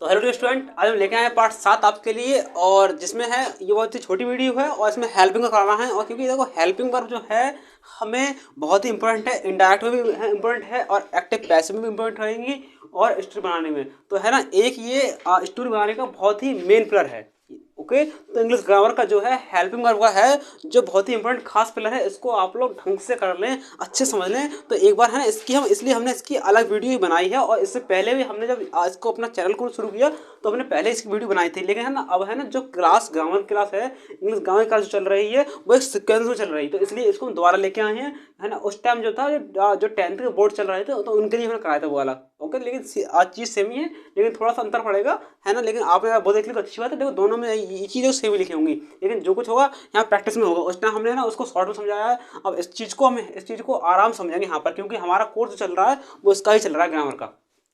तो hello student, आज हम लेके आए हैं पार्ट 7 आपके लिए। और जिसमें है ये बहुत ही छोटी वीडियो है और इसमें हेल्पिंग का कराना है। और क्योंकि देखो हेल्पिंग वर्ब जो है हमें बहुत ही इंपॉर्टेंट है, इनडायरेक्ट में भी इंपॉर्टेंट है और एक्टिव पैसिव में भी इंपॉर्टेंट रहेंगी और स्टोरी बनाने में। तो है ना, एक ये स्टोरी बनाने का बहुत ही मेन पिलर है। ओके, तो इंग्लिश ग्रामर का जो है हेल्पिंग वर्ब का है जो बहुत ही इंपॉर्टेंट खास पिलर है। इसको आप लोग ढंग से कर लें, अच्छे समझ लें। तो एक बार है ना, इसकी हम इसलिए हमने इसकी अलग वीडियो ही बनाई है। और इससे पहले भी हमने जब इसको अपना चैनल को शुरू किया तो हमने पहले इसकी वीडियो बनाई थी। लेकिन है ना, अब है ना जो क्लास ग्रामर क्लास है, इंग्लिश ग्रामर क्लास जो चल रही है वो एक सीक्वेंस में चल रही है। तो इसलिए इसको हम दोबारा लेके आए हैं। है ना, उस टाइम जो था जो 10th के बोर्ड चल रहे थे तो उनके लिए हमने कराया था वो वाला। ओके, लेकिन आज चीज़ सेम ही है, लेकिन थोड़ा सा अंतर पड़ेगा। है ना, लेकिन आपने अगर वो देख ली तो अच्छी बात है। देखो दोनों में ये चीज़ें सेम ही लिखी होंगी, लेकिन जो कुछ होगा यहाँ प्रैक्टिस में होगा। उस टाइम हमने ना उसको शॉर्ट में समझाया है। अब इस चीज़ को आराम समझेंगे यहाँ पर, क्योंकि हमारा कोर्स जो चल रहा है वो इसका ही चल रहा है, ग्रामर का।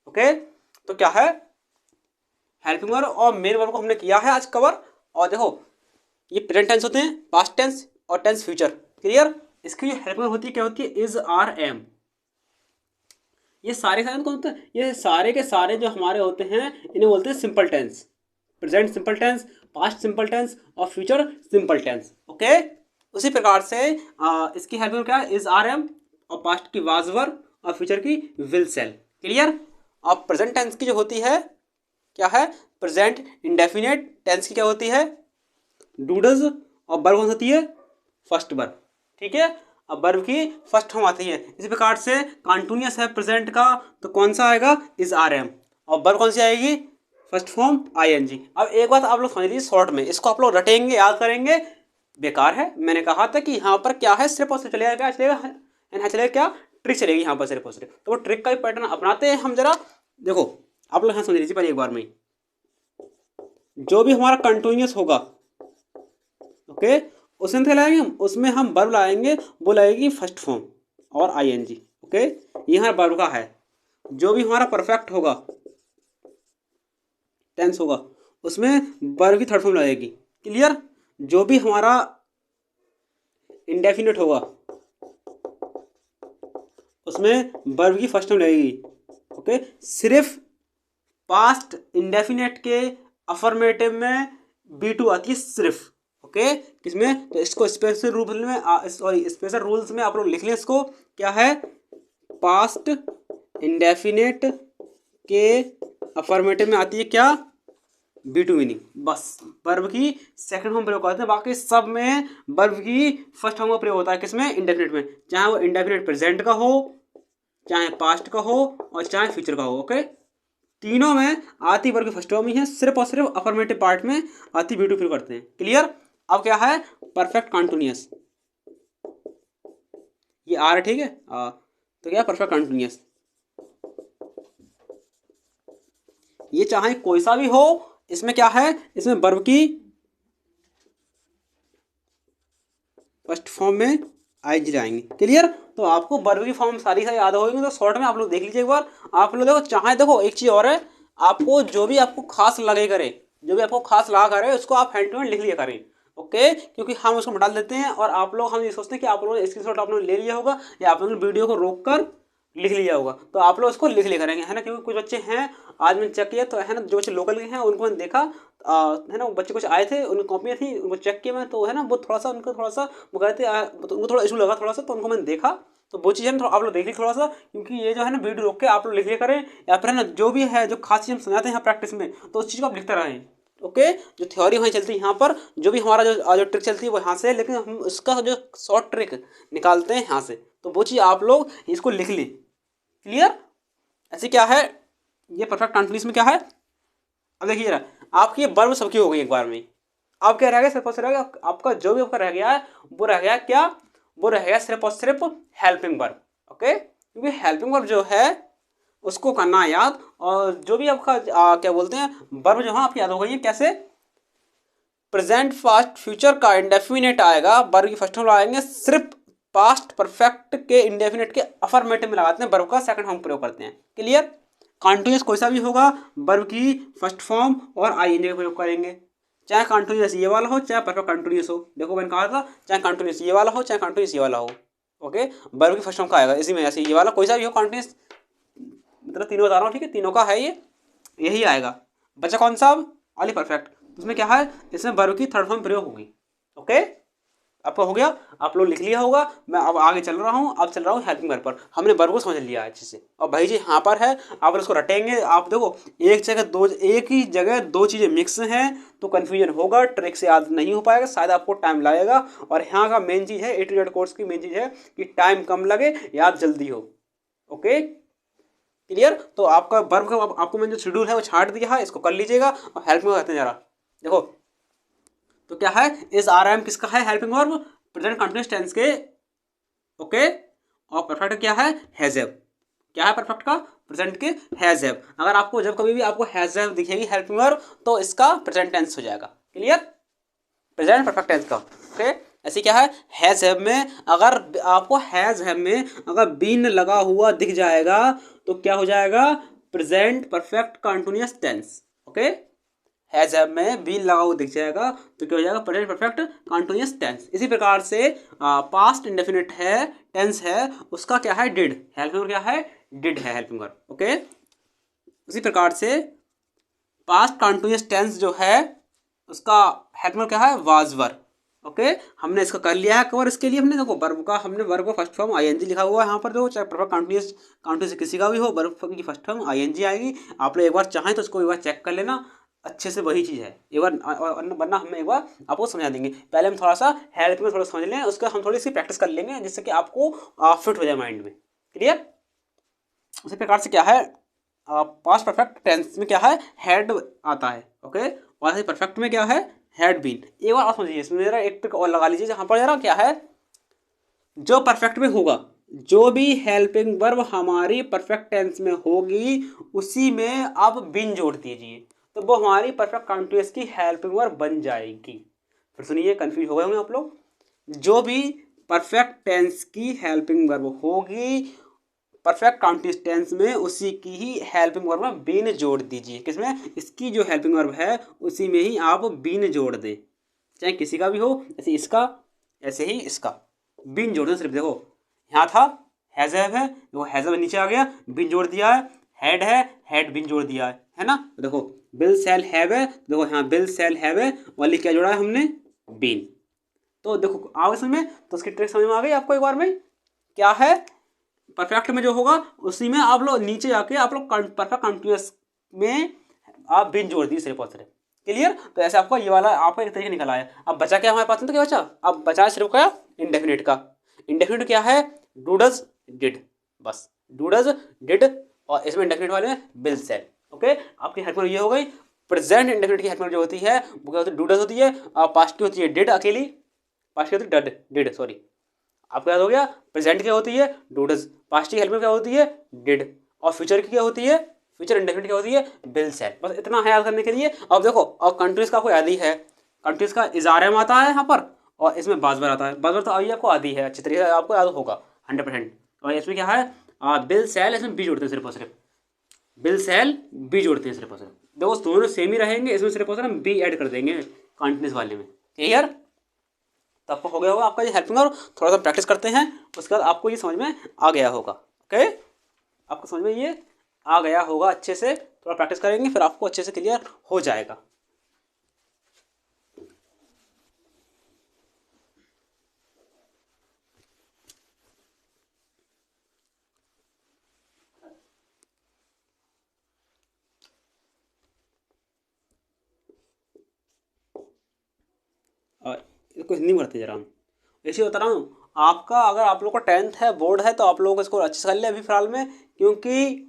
ओके, तो क्या है हेल्पिंग वर्ब और मेन वर्ब को हमने किया है आज कवर। और देखो ये प्रेजेंट टेंस होते हैं, पास्ट टेंस और टेंस फ्यूचर। क्लियर? इसकी जो हेल्पिंग वर्ब होती है क्या होती है? Is, are, am. ये सारे सारे कौन होते हैं? ये सारे के सारे जो हमारे होते हैं इन्हें बोलते हैं simple tense. Present simple tense, past simple tense और फ्यूचर सिंपल टेंस। ओके, उसी प्रकार से इसकी हेल्पिंग क्या है? Is, are, am. और पास्ट की वाज वर और फ्यूचर की विल सेल। क्लियर? अब प्रेजेंट टेंस की जो होती है क्या है? प्रेजेंट इंडेफिनेट टेंस की क्या होती है? डूडज। और वर्ब कौन सी होती है? First verb. ठीक है, अब वर्ब की फर्स्ट फॉर्म आती है। इसी प्रकार से कॉन्टिन्यूअस है प्रेजेंट का, तो कौन सा आएगा? Is, are, am. और वर्ब कौन सी आएगी? First form I N G. अब एक बात आप लोग समझ लीजिए शॉर्ट में, इसको आप लोग रटेंगे, याद करेंगे, बेकार है। मैंने कहा था कि यहाँ पर क्या है, सिर्फ और सिर्फ चलेगा, क्या चलेगा? यहाँ चलेगा क्या? ट्रिक चलेगी यहाँ पर सिर्फ और सिर्फ। तो वो ट्रिक का ही पैटर्न अपनाते हैं हम जरा। देखो आप लोग यहाँ समझ लीजिए पहले एक बार में, जो भी हमारा कंटिन्यूअस होगा, ओके, उसमें क्या लाएंगे? उसमें हम वर्ब लाएंगे, वो लगेगी फर्स्ट फॉर्म और आई एन जी। ओके, ये हमारा वर्ब का है। जो भी हमारा परफेक्ट होगा, टेंस होगा, उसमें वर्ब की थर्ड फॉर्म लगेगी। क्लियर? जो भी हमारा इंडेफिनिट होगा उसमें वर्ब की फर्स्ट फॉर्म लगेगी। ओके, सिर्फ पास्ट इंडेफिनेट के अफर्मेटिव में B2 आती है सिर्फ। ओके, किसमें? तो इसको स्पेशल रूल में, सॉरी स्पेशल रूल्स में आप लोग लिख लें इसको। क्या है? पास्ट इंडेफिनेट के अफर्मेटिव में आती है क्या? B2 meaning. बस वर्ब की सेकंड फॉर्म प्रयोग करते हैं, बाकी सब में वर्ब की फर्स्ट फॉर्म का प्रयोग होता है। किसमें? इंडेफिनेट में, चाहे वो इंडेफिनेट प्रेजेंट का हो, चाहे पास्ट का हो और चाहे फ्यूचर का हो। ओके, तीनों में आती वर्ब की फर्स्ट फॉर्म ही है, सिर्फ और सिर्फ अफर्मेटिव पार्ट में आती B2 प्रयोग करते हैं। क्लियर? अब क्या है? परफेक्ट कॉन्टिन्यूअस, ये आर है, ठीक है। तो क्या? Perfect continuous. ये चाहे कोई सा भी हो, इसमें क्या है? इसमें वर्ब की फर्स्ट फॉर्म में आई जी आएंगे। क्लियर? तो आपको वर्ब की फॉर्म सारी याद होगी, तो शॉर्ट में आप लोग देख लीजिए एक बार। आप लोग देखो, चाहे देखो एक चीज़ और है, आपको जो भी आपको खास लगे करे, जो भी आपको खास लगा करे, उसको आप हैंड टू हैंड लिख लिया करें। ओके, क्योंकि हम उसको डाल देते हैं और आप लोग, हम ये सोचते हैं कि आप लोगों ने स्क्रीनशॉट आप लोगों ने ले लिया होगा या आप लोगों ने वीडियो को रोक कर लिख लिया होगा, तो आप लोग उसको लिख लिया करेंगे। है ना, क्योंकि कुछ बच्चे हैं, आज मैंने चेक किया तो है ना, जो बच्चे लोकल के हैं उनको मैंने देखा, है ना, वो बच्चे कुछ आए थे, उनकी कॉपियाँ थी, उनको चेक किया मैं, तो है ना वो थोड़ा सा उनको थोड़ा सा वो कहते तो उनको थोड़ा इशू लगा थोड़ा सा, तो उनको मैंने देखा। तो वो चीज़ है ना, आप लोग देख ली थोड़ा सा, क्योंकि ये जो है ना वीडियो रोक के आप लोग लिख लिया करें, या फिर है ना जो भी है, जो खास चीज़ हम समझाते हैं यहाँ प्रैक्टिस में, तो उस चीज़ को आप लिखते रहें। ओके, जो थ्योरी वहीं चलती है यहाँ पर, जो भी हमारा जो ट्रिक चलती है वो यहाँ से है, लेकिन हम उसका जो शॉर्ट ट्रिक निकालते हैं यहाँ से, तो वो चीज़ आप लोग इसको लिख लें। क्लियर? ऐसे क्या है, ये परफेक्ट कॉन्टिन्यूअस में क्या है? अब देखिए जरा, आपकी ये वर्ब सबकी हो गई एक बार में। अब क्या रह गया? सिर्फ और सिर्फ आपका जो भी आपका रह गया है वो रह गया क्या? वो रह गया सिर्फ और सिर्फ हेल्पिंग वर्ब। ओके, क्योंकि हेल्पिंग वर्ब जो है उसको करना है याद। और जो भी आपका क्या बोलते हैं वर्ब जो है आपकी याद हो गई है कैसे? प्रेजेंट, पास्ट, फ्यूचर का इंडेफिनेट आएगा, वर्ब की फर्स्ट फॉर्म लगाएंगे, सिर्फ पास्ट परफेक्ट के इंडेफिनेट के अफर्मेटिव में लगाते हैं, वर्ब का सेकंड फॉर्म प्रयोग करते हैं। क्लियर? कॉन्टिन्यूअस कोई सा भी होगा, वर्ब की फर्स्ट फॉर्म और आई एन जी का प्रयोग करेंगे, चाहे कॉन्टिन्यूअस ये वाला हो चाहे परफेक्ट कॉन्टिन्यूअस हो। देखो मैंने कहा था, चाहे कॉन्टिन्यूअस ये वाला हो चाहे कॉन्टिन्यूअस ये वाला हो। ओके, वर्ब की फर्स्ट फॉर्म का आएगा इसी में, ऐसे ये वाला कोई सा भी हो कॉन्टिन्यूअस, मतलब तीनों बता रहा हूँ, ठीक है, तीनों का है ये, यही आएगा। बचा कौन सा अब, ऑनली परफेक्ट। उसमें क्या है, इसमें वर्ब की थर्ड फॉर्म प्रयोग होगी। ओके, आपका हो गया, आप लोग लिख लिया होगा। मैं अब आगे चल रहा हूँ, अब चल रहा हूँ हेल्पिंग वर्ब पर। हमने वर्ब को समझ लिया अच्छे से, और भाई जी यहाँ पर है, आप इसको रटेंगे। आप देखो एक ही जगह दो चीज़ें मिक्स हैं तो कन्फ्यूजन होगा, ट्रिक से याद नहीं हो पाएगा, शायद आपको टाइम लगेगा। और यहाँ का मेन चीज़ है, A to Z कोर्स की मेन चीज़ है कि टाइम कम लगे, याद जल्दी हो। Okay clear. तो आपका वर्ब का आपको मैंने जो शेड्यूल है वो छाट दिया है, इसको कर लीजिएगा। और हेल्प में करते हैं जरा, देखो तो क्या है, इस RM किसका है, helping verb present continuous tense के। ओके, और परफेक्ट क्या है, हैज हैव। क्या है परफेक्ट का, प्रेजेंट के हैज हैव। अगर आपको जब कभी भी आपको हैज हैव दिखेगी हेल्पिंग वर्ब, तो इसका प्रेजेंट टेंस हो जाएगा। क्लियर, प्रेजेंट परफेक्ट टेंस का। ओके, ऐसे क्या है, हैज हैव में अगर आपको हैज हैव में अगर बीन लगा हुआ दिख जाएगा तो क्या हो जाएगा, present perfect continuous tense. Okay, has have में बीन लगा हुआ दिख जाएगा तो क्या हो जाएगा, प्रेजेंट परफेक्ट कंटिन्यूअस टेंस। इसी प्रकार से पास्ट इंडेफिनिट है, टेंस है, उसका क्या है, डिड। हेल्पिंग वर्ब क्या है, डिड है हेल्पिंग वर्ब। ओके, उसी प्रकार से पास्ट कंटिन्यूअस टेंस जो है उसका हेल्पिंग वर्ब क्या है, वाज वर। ओके, हमने इसका कर लिया है कवर। इसके लिए हमने देखो वर्ब का, हमने वर्ब का फर्स्ट फॉर्म ING लिखा हुआ है यहाँ पर। देखो चाहे परफेक्ट कंटिन्यूअस किसी का भी हो, वर्ब की फर्स्ट फॉर्म ING आएगी। आप लोग एक बार चाहें तो इसको एक बार चेक कर लेना अच्छे से, वही चीज़ है एक बार, वरना हम एक बार आपको समझा देंगे। पहले हम थोड़ा सा हेल्प में थोड़ा समझ लें, उसका हम थोड़ी सी प्रैक्टिस कर लेंगे जिससे कि आपको फिट हो जाए माइंड में। क्लियर। उसी प्रकार से क्या है, पास्ट परफेक्ट टेंस में क्या है, हैड आता है। ओके, और ऐसे परफेक्ट में क्या है, हैड बीन। एक बार और समझिए, इसमें जरा एक ट्रिक और लगा लीजिए जहाँ पर जरा क्या है, जो परफेक्ट में होगा, जो भी हेल्पिंग वर्ब हमारी परफेक्ट टेंस में होगी उसी में आप बिन जोड़ दीजिए, तो वो हमारी परफेक्ट कंटिन्यूअस की हेल्पिंग वर्ब बन जाएगी। फिर सुनिए, कंफ्यूज हो गए होंगे आप लोग। जो भी परफेक्ट टेंस की हेल्पिंग वर्ब होगी परफेक्ट कंटिन्यूअस टेंस में, उसी की ही हेल्पिंग वर्ब में बीन जोड़ दीजिए। किसमें, इसकी जो हेल्पिंग वर्ब है उसी में ही आप बीन जोड़ दें, चाहे किसी का भी हो, ऐसे इसका, ऐसे ही इसका बीन जोड़ दें। सिर्फ देखो यहाँ था हैज हैव है, देखो हैज हैव नीचे आ गया, बीन जोड़ दिया है। हैड है, हैड बीन जोड़ दिया है ना। देखो बिल सेल हैव है, देखो यहाँ बिल सेल हैव है, वाली क्या जोड़ा है हमने, बीन। तो देखो आगे समझ में, तो उसकी ट्रिक समझ में आ गई आपको एक बार में। क्या है, परफेक्ट में जो होगा उसी में आप लोग नीचे जाके आप लोग परफेक्ट कंटिन्यूअस में आप बिन जोड़ दिए सिर्फ और सिर्फ। क्लियर। तो ऐसे आपको ये वाला आपका एक तरीका निकला है। अब बचा क्या हमारे पास, तो क्या बचा, अब बचा सिर्फ क्या, इंडेफिनिट का। इंडेफिनिट क्या है, डू डज डिड, बस डू डज डिड, और इसमें इंडेफिनिट वाले में बिल सेड। ओके, आपकी हेल्प ये हो गई। प्रेजेंट इंडेफिनिट की हेल्प जो होती है वो क्या होती है, डू डज होती है, और पास्ट की होती है डिड अकेली, पास्ट की होती है डिड सॉरी। आपको याद हो गया, प्रेजेंट क्या होती है, डू डज, पास्ट की हेल्प में क्या होती है, डिड, और फ्यूचर की क्या होती है, फ्यूचर इंडेफिनिट क्या होती है, विल सेड। बस इतना है याद करने के लिए। अब देखो, और कंट्रीज का आपको याद ही है, कंट्रीज का इजारे में आता है यहाँ पर, और इसमें बाजबर आता है। बाजबर तो अभी आपको आदि है, अच्छी तरीके से आपको याद होगा 100%। और इसमें क्या है, बिल सेल, इसमें बी जोड़ते हैं सिर्फ और सिर्फ, बिल सेल बी जोड़ते हैं सिर्फ और सिर्फ। देखो दोनों सेम ही रहेंगे, इसमें सिर्फ और सिर्फ हम बी ऐड कर देंगे कंटिन्यूस वाले में। क्लियर। तो आपको हो गया होगा आपका ये हेल्पिंग, और थोड़ा सा प्रैक्टिस करते हैं, उसके बाद आपको ये समझ में आ गया होगा। ओके, आपको समझ में ये आ गया होगा अच्छे से, थोड़ा प्रैक्टिस करेंगे फिर आपको अच्छे से क्लियर हो जाएगा। और इसको हिंदी में करते जरा हम, ऐसे बता रहा हूँ आपका, अगर आप लोग का 10th है, बोर्ड है, तो आप लोगों को इसको अच्छे से कर लिया अभी फिलहाल में, क्योंकि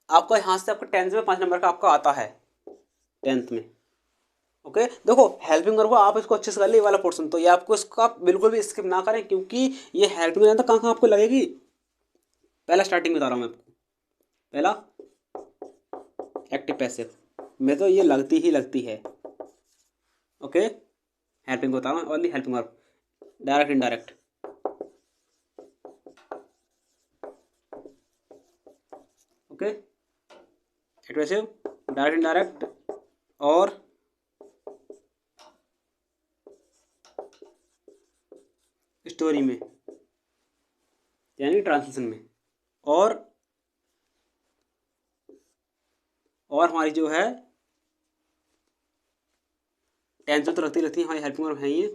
आपका यहाँ से आपका 10th में 5 नंबर का आपका आता है 10th में। ओके, देखो हेल्पिंग वर्ब आप इसको अच्छे से कर ले, ये वाला पोर्शन, तो ये आपको इसका बिल्कुल भी स्किप ना करें, क्योंकि ये हेल्पिंग वर्ब कहाँ कहाँ आपको लगेगी। पहला स्टार्टिंग बता रहा हूँ मैं आपको, पहला एक्टिव पैसिव में तो ये लगती ही लगती है। ओके, हेल्पिंग बता रहा हूँ, only helping verb, direct indirect. Okay, active passive, direct indirect, और स्टोरी में यानी ट्रांसलेशन में, और हमारी जो है टेंस तो रखती रहती है हमारी हेल्पिंग वर्ब है ये।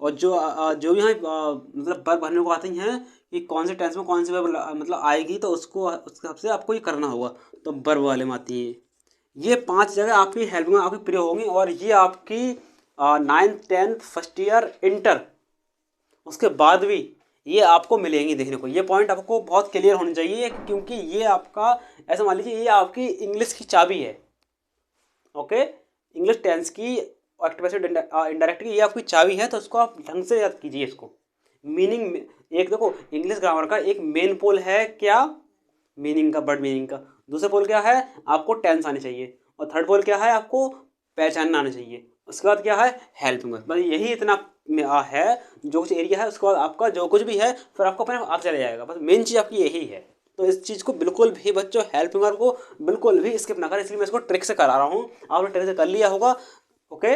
और जो भी हमें मतलब वर्ब भरने को आती हैं कि कौन से टेंस में कौन सी वर्ब मतलब आएगी, तो उसको उसके हिसाब से आपको ये करना होगा। तो वर्ब वाले में आती है ये 5 जगह आपकी हेल्पिंग वर्ब आपकी प्रयोग होंगी। और ये आपकी 9th 10th first year inter उसके बाद भी ये आपको मिलेंगी देखने को। ये पॉइंट आपको बहुत क्लियर होनी चाहिए, क्योंकि ये आपका ऐसा मान लीजिए ये आपकी इंग्लिश की चाबी है। ओके, इंग्लिश टेंस की एक्टिव इनडायरेक्ट की ये आपकी चाबी है, तो उसको आप ढंग से याद कीजिए इसको। मीनिंग एक देखो, इंग्लिश ग्रामर का एक मेन पोल है क्या, मीनिंग का, वर्ड मीनिंग का। दूसरा पोल क्या है, आपको टेंस आनी चाहिए। और थर्ड पोल क्या है, आपको पहचानना आना चाहिए। उसके बाद क्या है, हेल्पिंग वर्ब। बस यही इतना है जो कुछ एरिया है। उसके बाद आपका जो कुछ भी है फिर आपको अपने आप चले जाएगा। बस मेन चीज़ आपकी यही है। तो इस चीज़ को बिल्कुल भी बच्चों, हेल्पिंग वर्ब को बिल्कुल भी स्किप ना करें, इसलिए मैं इसको ट्रिक से करा रहा हूँ। आपने ट्रिक से कर लिया होगा। ओके,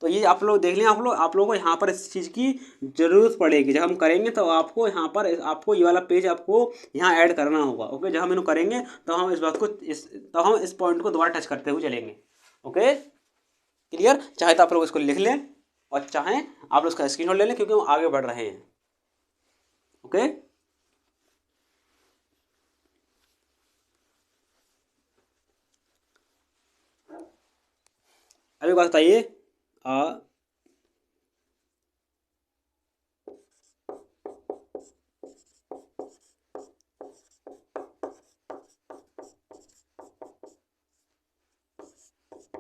तो ये आप लोग देख लें, आप लोगों को यहाँ पर इस चीज़ की ज़रूरत पड़ेगी। जब हम करेंगे तो आपको यहाँ पर आपको ये वाला पेज आपको यहाँ ऐड करना होगा। ओके, जब हम इन्हें करेंगे तो हम इस बात को तब हम इस पॉइंट को दोबारा टच करते हुए चलेंगे। Okay, clear. चाहे तो आप लोग इसको लिख लें और चाहें आप लोग इसका स्क्रीनशॉट ले लें, क्योंकि हम आगे बढ़ रहे हैं। ओके, अभी बात बताइए।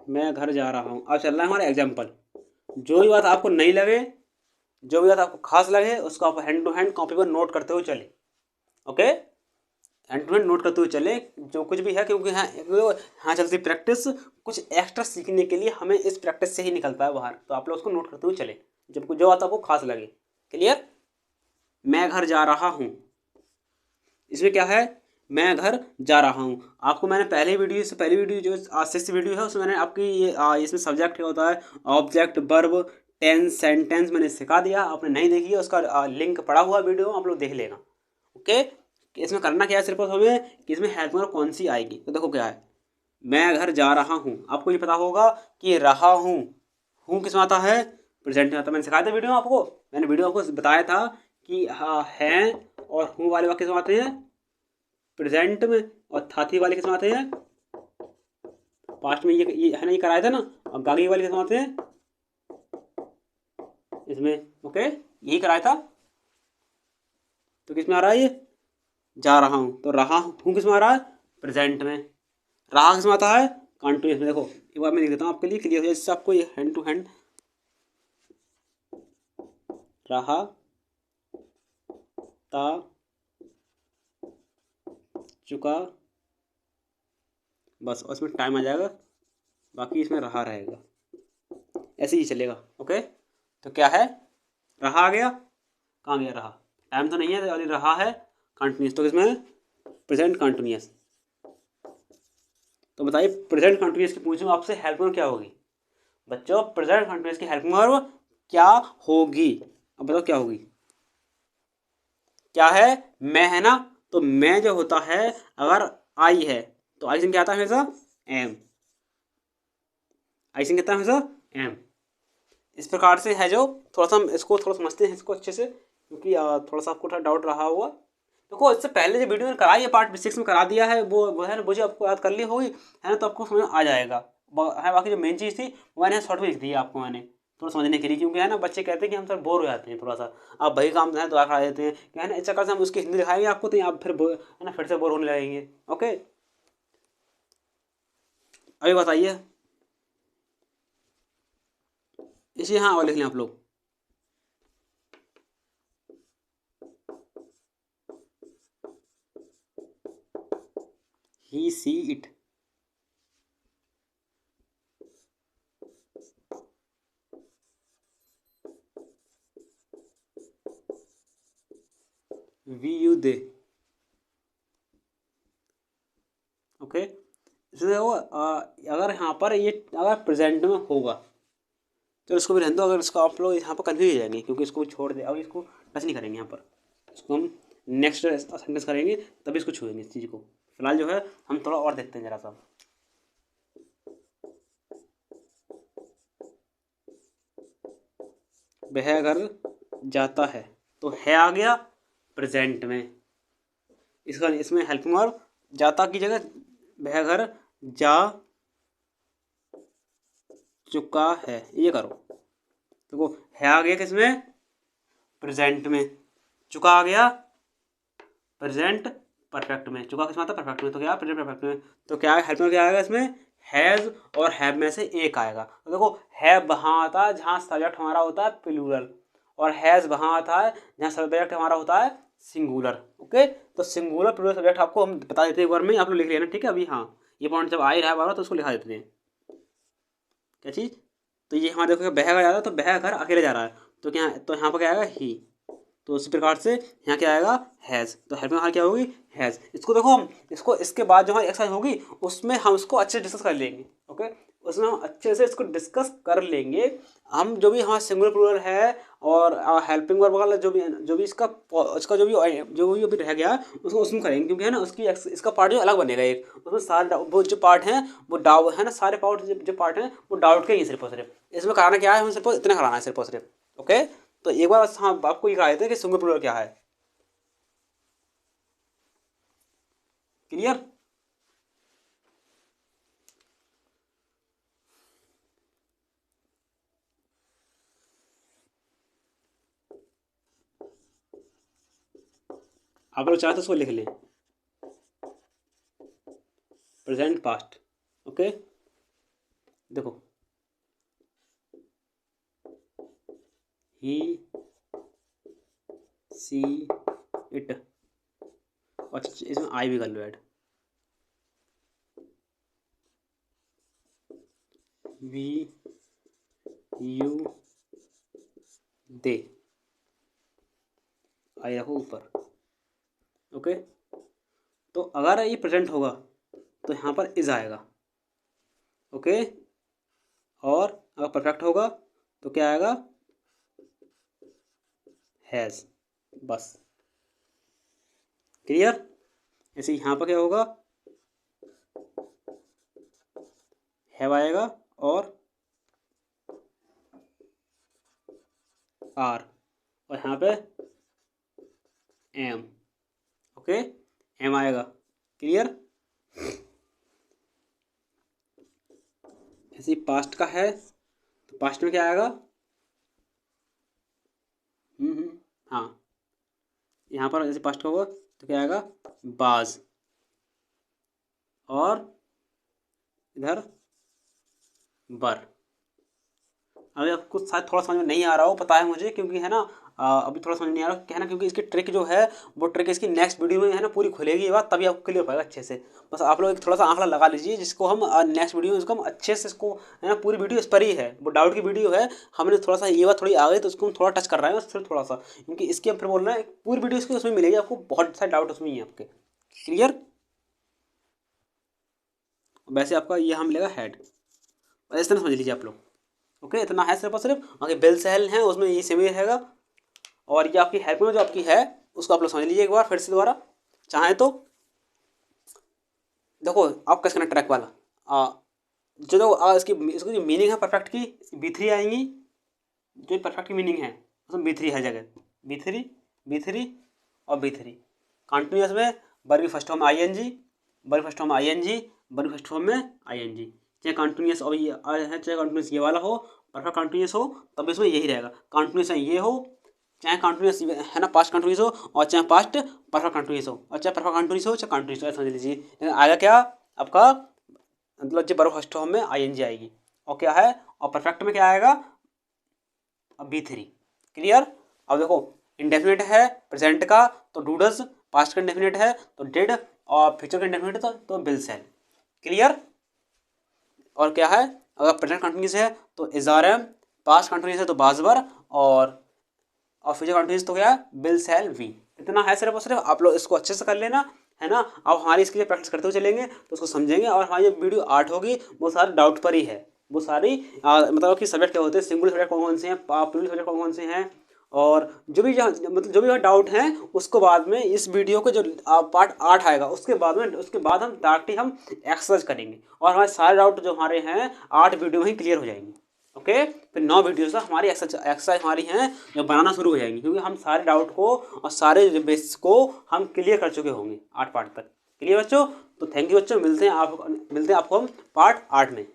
मैं घर जा रहा हूँ, अब चल रहा है हमारा एग्जाम्पल। जो भी बात आपको नहीं लगे, जो भी बात आपको खास लगे, उसको आप हैंड टू हैंड कॉपी पर नोट करते हुए चले। Okay, hand to hand note करते हुए चले जो कुछ भी है, क्योंकि हाँ चलती प्रैक्टिस कुछ एक्स्ट्रा सीखने के लिए हमें इस प्रैक्टिस से ही निकलता है बाहर। तो आप लोग उसको नोट करते हुए चले जब जो बात आपको खास लगे। क्लियर। मैं घर जा रहा हूँ, इसमें क्या है, मैं घर जा रहा हूँ। आपको मैंने पहले वीडियो से पहली वीडियो जो 6th वीडियो है उसमें मैंने आपकी ये इसमें सब्जेक्ट क्या होता है, ऑब्जेक्ट, वर्ब, टेंस, सेंटेंस मैंने सिखा दिया। आपने नहीं देखी है उसका लिंक पड़ा हुआ वीडियो, आप लोग देख लेना। ओके, इसमें करना क्या है सिर्फ हमें कि इसमें हेल्प में कौन सी आएगी। तो देखो क्या है, मैं घर जा रहा हूँ। आपको ये पता होगा कि रहा हूँ किस में आता है, प्रेजेंट में आता है। मैंने सिखाया था वीडियो में आपको, मैंने वीडियो आपको बताया था कि हाँ हैं और हूँ वाले वाक्य किस में आते हैं, प्रेजेंट में। और थाथी वाले किस में आते हैं, पास्ट में। ये है ना, ये कराया था ना। और गागी वाले किस में आते हैं, इसमें। ओके, यही कराया था। तो किस में आ रहा है ये, जा रहा हूँ। तो रहा हूँ किस में आ रहा है, प्रेजेंट में। रहा किस में आता है, कंटिन्यूस में। देखो एक बार मैं लिख देता हूँ आपके लिए क्लियर हो जाए, जिससे आपको ये हैंड टू हैंड। रहा ता चुका, बस। और इसमें टाइम आ जाएगा, बाकी इसमें रहा रहेगा, ऐसे ही चलेगा। ओके, तो क्या है, रहा आ गया, कहाँ गया रहा, टाइम तो नहीं है, तो रहा है कंटिन्यूस। तो इसमें प्रेजेंट कंटिन्यूस। तो बताइए प्रेजेंट कंटिन्यूस की पूछूँ आपसे, हेल्प वर्ब क्या होगी बच्चों। प्रेजेंट कंटिन्यूस की हेल्प वर्ब क्या होगी, अब बताओ क्या होगी। क्या है, मैं है ना। तो मैं जो होता है, अगर आई है तो आई सिंह क्या आता है हमेशा, एम। आई सिंह कहता है हमेशा एम। इस प्रकार से है जो, थोड़ा सा हम इसको थोड़ा समझते हैं इसको अच्छे से, क्योंकि थोड़ा सा आपको थोड़ा डाउट रहा होगा। देखो इससे पहले जो वीडियो में कराई है पार्ट 6 में करा दिया है, वो है ना, मुझे आपको याद कर ली होगी है ना, तो आपको समझ आ जाएगा। है बाकी जो मेन चीज़ थी वो मैंने शॉर्ट में लिख दी है आपको मैंने, थोड़ा समझने के लिए। क्योंकि है ना बच्चे कहते हैं कि हम सर बोर हो जाते हैं थोड़ा सा, आप वही काम है दोबारा करा देते हैं कि है ना, इस चक्कर से हम उसकी हिंदी दिखाएंगे आपको, तो आप फिर है ना फिर से बोर होने लगेंगे। ओके, अभी बताइए इसी, हाँ और लिख लें आप लोग। He she it, we you they. Okay, इसलिए वो अगर यहाँ पर ये अगर प्रेजेंट में होगा, तो इसको भी रहने दो। अगर इसको आप लोग यहाँ पर कन्फ्यूज हो जाएंगे, क्योंकि इसको छोड़ दे, अब इसको टच नहीं करेंगे यहाँ पर। इसको हम नेक्स्ट सेंटेंस करेंगे तभी इसको छूएंगे इस चीज़ को। फिलहाल जो है हम थोड़ा और देखते हैं जरा सा। वह घर जाता है, तो है आ गया प्रेजेंट में। इसका इसमें हेल्पिंग वर्ब जाता की जगह वह घर जा चुका है, ये करो। देखो है आ गया किसमें, प्रेजेंट में। चुका आ गया प्रेजेंट परफेक्ट में। चुका किसमें आता है, परफेक्ट में। तो क्या प्रेजेंट परफेक्ट में, तो क्या हेल्पिंग क्या आएगा इसमें, हैज़ और हैव में से एक आएगा। तो देखो हैव वहाँ आता है जहाँ सब्जेक्ट हमारा होता है प्लूरल, और हैज़ वहाँ आता है जहाँ सब्जेक्ट हमारा होता है सिंगुलर। ओके, तो सिंगुलर प्लूरल सब्जेक्ट आपको हम बता देते हैं एक बार में, आप लोग लिख लेना, ठीक है। अभी हाँ ये पॉइंट जब आ ही रहा है बार तो उसको लिखा देते हैं। क्या चीज़, तो ये हमारे देखो बह का जा रहा है, तो बह घर अकेले जा रहा है, तो क्या, तो यहाँ पर क्या आएगा ही। तो उसी प्रकार से यहाँ क्या आएगा, हैज़। तो हेल्पिंग हमारी क्या होगी, हैज़। इसको देखो हम इसको इसके बाद जो हमारी एक्सरसाइज होगी उसमें हम इसको अच्छे से डिस्कस कर लेंगे। ओके, उसमें हम अच्छे से इसको डिस्कस कर लेंगे। हम जो भी हमारा सिंगुलर प्लूरल है और हेल्पिंग वर्ब वाला जो भी इसका जो भी अभी रह गया उसको उसमें करेंगे, क्योंकि है ना उसकी इसका पार्ट जो अलग बनेगा एक, उसमें सारे वो जो पार्ट हैं वो डाउट है ना, सारे पार्ट जो पार्ट हैं वो डाउट के ही सिर्फ और सिर्फ। इसमें कराना क्या है, हमें सिर्फ इतना कराना है सिर्फ और सिर्फ। ओके, तो एक बार हाँ आपको ये करा देते हैं कि सिंगुलर प्लूरल क्या है। क्लियर, आप लोग चाहे तो उसको लिख लें, प्रेजेंट पास्ट। ओके, देखो ही सी इट, और इसमें आई भी कर लो ऐड, वी यू दे, आई रखो ऊपर। ओके, तो अगर ये प्रेजेंट होगा तो यहाँ पर इज आएगा। ओके, और अगर परफेक्ट होगा तो क्या आएगा, हैज़। बस क्लियर। ऐसे यहाँ पर क्या होगा, हैव आएगा और आर, और यहाँ पे एम। ओके, एम आएगा। क्लियर, ऐसे पास्ट का है तो पास्ट में क्या आएगा, हाँ यहाँ पर जैसे पास्ट का होगा तो क्या आएगा, बाज, और इधर बर। अभी आपको शायद थोड़ा समझ में नहीं आ रहा हो, पता है मुझे, क्योंकि है ना अभी थोड़ा समझ नहीं आ रहा क्या है ना, क्योंकि इसकी ट्रिक जो है वो ट्रिक इसकी नेक्स्ट वीडियो में है ना पूरी खुलेगी ये बात, तभी आपको क्लियर हो पाएगा अच्छे से। बस आप लोग एक थोड़ा सा आंकड़ा लगा लीजिए, जिसको हम नेक्स्ट वीडियो में इसको हम अच्छे से इसको है ना, पूरी वीडियो इस पर ही है, वो डाउट की वीडियो है। हमने थोड़ा सा ये बात थोड़ी आ गई तो उसको हम थोड़ा टच कर रहे हैं बस, फिर थोड़ा सा, क्योंकि इसकी हम फिर बोल रहे हैं पूरी वीडियो इसकी उसमें मिलेगी आपको, बहुत सारे डाउट उसमें ही है आपके। क्लियर, वैसे आपका ये हम मिलेगा हेड, इस तरह समझ लीजिए आप लोग। ओके, इतना है सिर्फ और सिर्फ। आगे बिल सेल है उसमें ये सेम ही रहेगा, और ये आपकी हेल्प में जो आपकी है उसको आप लोग समझ लीजिए एक बार फिर से दोबारा चाहें तो। देखो आप कैसे करना ट्रैक वाला जो इसकी जो मीनिंग है परफेक्ट की, B3 आएंगी, जो परफेक्ट की मीनिंग है उसमें B3 हर जगह, B3 और B3। कंटिन्यूस में verb first form ING, verb first form ING, verb first form में ING, चाहे कंटिन्यूस और ये है, चाहे कंटिन्यूस ये वाला हो, परफेक्ट कंटिन्यूस हो तब इसमें यही रहेगा। कंटिन्यूस ये हो, चाहे कंटिन्यूस है ना पास्ट कंटिन्यूस हो, और चाहे पास्ट परफेक्ट कंटिन्यूस हो, और चाहे परफेक्ट कंटिन्यूस हो चाहे कंटिन्यूस हो, समझ लीजिए। लेकिन आएगा क्या आपका, मतलब जो वर्ब फर्स्ट फॉर्म में ING आएगी, और क्या है, और परफेक्ट में क्या आएगा, B3। क्लियर। अब देखो इंडेफिनिट है प्रेजेंट का तो डूडस, पास्ट का इंडेफिनिट है तो डिड, और फ्यूचर का इंडेफिनिट तो विल सेल। क्लियर। और क्या है, अगर प्रेजेंट कंटिन्यूस है तो इज़ारम, पास्ट कंटिन्यूस है तो बाजबर, और फ्यूचर कंटिन्यूस तो क्या है, विल सेल वी। इतना है सिर्फ और सिर्फ, आप लोग इसको अच्छे से कर लेना है ना। अब हमारी इसकी प्रैक्टिस करते हुए चलेंगे तो उसको समझेंगे, और हमारी जो वीडियो 8 होगी वो सारी डाउट पर ही है, वो सारी मतलब कि सब्जेक्ट क्या होते हैं, सिंगुलर सब्जेक्ट कौन कौन से हैं, प्लूरल सब्जेक्ट कौन कौन से हैं, और जो भी मतलब जो भी डाउट हैं उसको बाद में इस वीडियो के जो पार्ट 8 आएगा उसके बाद हम डायरेक्टली हम एक्सरसाइज करेंगे, और हमारे सारे डाउट जो हमारे हैं 8 वीडियो में ही क्लियर हो जाएंगे। ओके, फिर 9 वीडियोस हमारी एक्सरसाइज हमारी हैं जो बनाना शुरू हो जाएंगी, क्योंकि हम सारे डाउट को और सारे बेसिक्स को हम क्लियर कर चुके होंगे 8 पार्ट तक। क्लियर बच्चों? तो थैंक यू बच्चों, मिलते हैं आपको हम पार्ट 8 में।